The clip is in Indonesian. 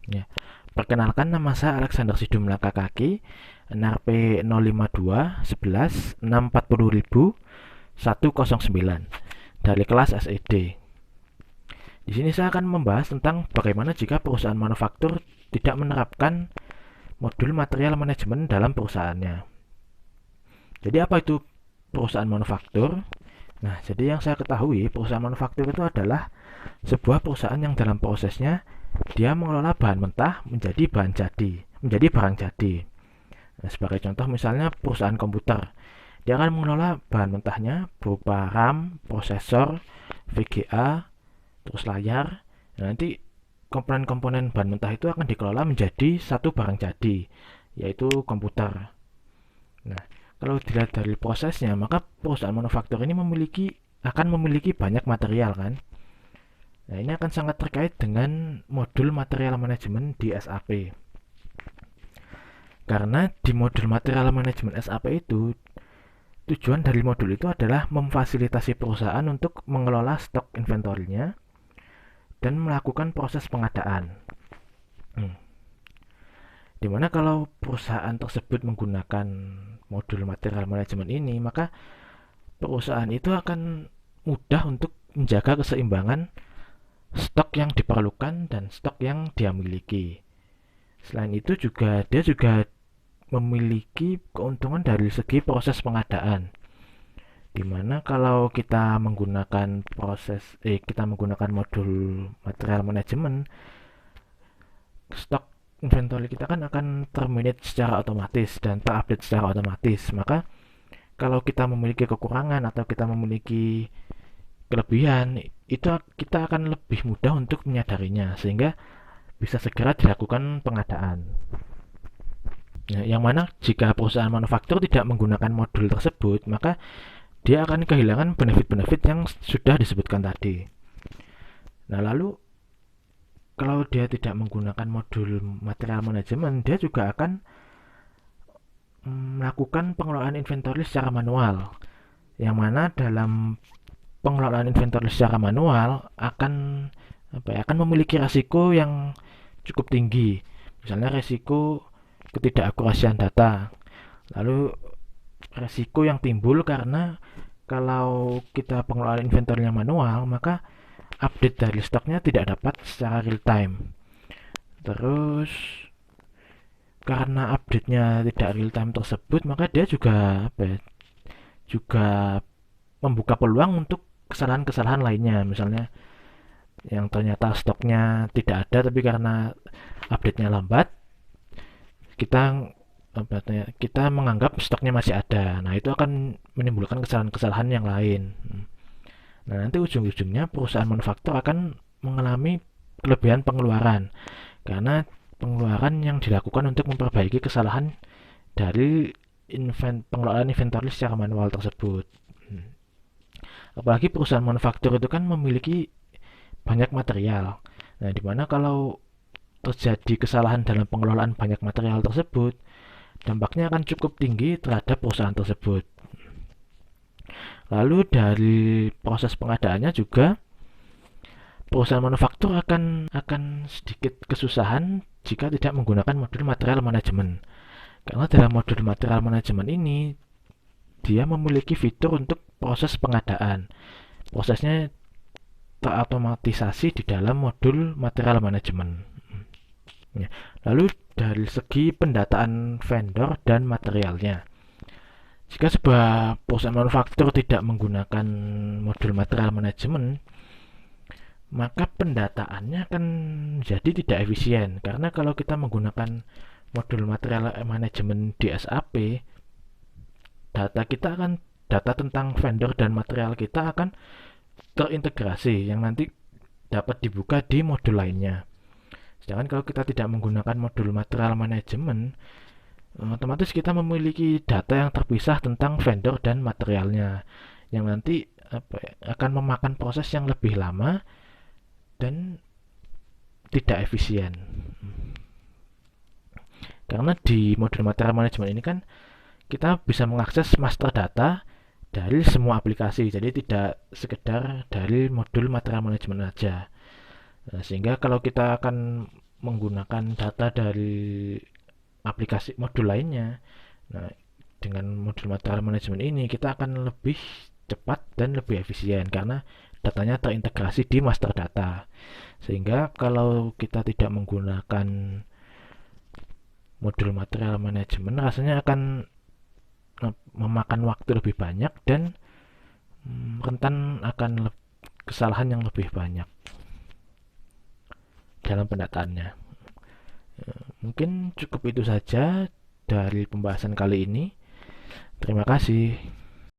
Ya. Perkenalkan, nama saya Alexander Sidumlaka Kaki, NRP 052 11 109 dari kelas SED. Di sini saya akan membahas tentang bagaimana jika perusahaan manufaktur tidak menerapkan modul material manajemen dalam perusahaannya. Jadi apa itu perusahaan manufaktur? Nah, jadi yang saya ketahui, perusahaan manufaktur itu adalah sebuah perusahaan yang dalam prosesnya dia mengelola bahan mentah menjadi bahan jadi, menjadi barang jadi. Nah, sebagai contoh misalnya perusahaan komputer, dia akan mengelola bahan mentahnya berupa RAM, prosesor, VGA, terus layar. Nah, nanti komponen-komponen bahan mentah itu akan dikelola menjadi satu barang jadi, yaitu komputer. Nah, kalau dilihat dari prosesnya, maka perusahaan manufaktur ini akan memiliki banyak material kan. Nah, ini akan sangat terkait dengan modul material manajemen di SAP. Karena di modul material manajemen SAP itu, tujuan dari modul itu adalah memfasilitasi perusahaan untuk mengelola stok inventorinya dan melakukan proses pengadaan. Hmm. Dimana kalau perusahaan tersebut menggunakan modul material manajemen ini, maka perusahaan itu akan mudah untuk menjaga keseimbangan stok yang diperlukan dan stok yang dia miliki. Selain itu dia juga memiliki keuntungan dari segi proses pengadaan. Dimana kalau kita menggunakan modul material manajemen, stok inventory kita kan akan termanage secara otomatis dan terupdate secara otomatis. Maka kalau kita memiliki kekurangan atau kita memiliki kelebihan, itu kita akan lebih mudah untuk menyadarinya sehingga bisa segera dilakukan pengadaan. Nah, yang mana jika perusahaan manufaktur tidak menggunakan modul tersebut, maka dia akan kehilangan benefit-benefit yang sudah disebutkan tadi. Nah, lalu kalau dia tidak menggunakan modul material manajemen, dia juga akan melakukan pengelolaan inventory secara manual. Yang mana dalam pengelolaan inventory secara manual akan memiliki resiko yang cukup tinggi. Misalnya resiko ketidakakurasian data. Lalu resiko yang timbul karena kalau kita pengelolaan inventory manual, maka update dari stoknya tidak dapat secara real time. Terus karena update-nya tidak real time tersebut, maka dia juga membuka peluang untuk kesalahan-kesalahan lainnya. Misalnya yang ternyata stoknya tidak ada tapi karena update-nya lambat, kita kita menganggap stoknya masih ada. Nah, itu akan menimbulkan kesalahan-kesalahan yang lain. Nah, nanti ujung-ujungnya perusahaan manufaktur akan mengalami kelebihan pengeluaran karena pengeluaran yang dilakukan untuk memperbaiki kesalahan dari pengelolaan inventory secara manual tersebut. Apalagi perusahaan manufaktur itu kan memiliki banyak material. Nah, dimana kalau terjadi kesalahan dalam pengelolaan banyak material tersebut, dampaknya akan cukup tinggi terhadap perusahaan tersebut. Lalu dari proses pengadaannya juga perusahaan manufaktur akan sedikit kesusahan jika tidak menggunakan modul material manajemen. Karena dalam modul material manajemen ini dia memiliki fitur untuk proses pengadaan. Prosesnya terotomatisasi di dalam modul material manajemen. Ya. Lalu dari segi pendataan vendor dan materialnya. Jika sebuah perusahaan manufaktur tidak menggunakan modul material manajemen, maka pendataannya akan jadi tidak efisien. Karena kalau kita menggunakan modul material manajemen di SAP, data tentang vendor dan material kita akan terintegrasi yang nanti dapat dibuka di modul lainnya. Sedangkan kalau kita tidak menggunakan modul material manajemen, otomatis kita memiliki data yang terpisah tentang vendor dan materialnya, yang nanti akan memakan proses yang lebih lama dan tidak efisien. Karena di modul material manajemen ini kan kita bisa mengakses master data dari semua aplikasi, jadi tidak sekedar dari modul material manajemen saja. Nah, sehingga kalau kita akan menggunakan data dari aplikasi modul lainnya. Nah, dengan modul material management ini kita akan lebih cepat dan lebih efisien karena datanya terintegrasi di master data. Sehingga kalau kita tidak menggunakan modul material management, rasanya akan memakan waktu lebih banyak dan rentan akan kesalahan yang lebih banyak dalam pendataannya. Mungkin cukup itu saja dari pembahasan kali ini. Terima kasih.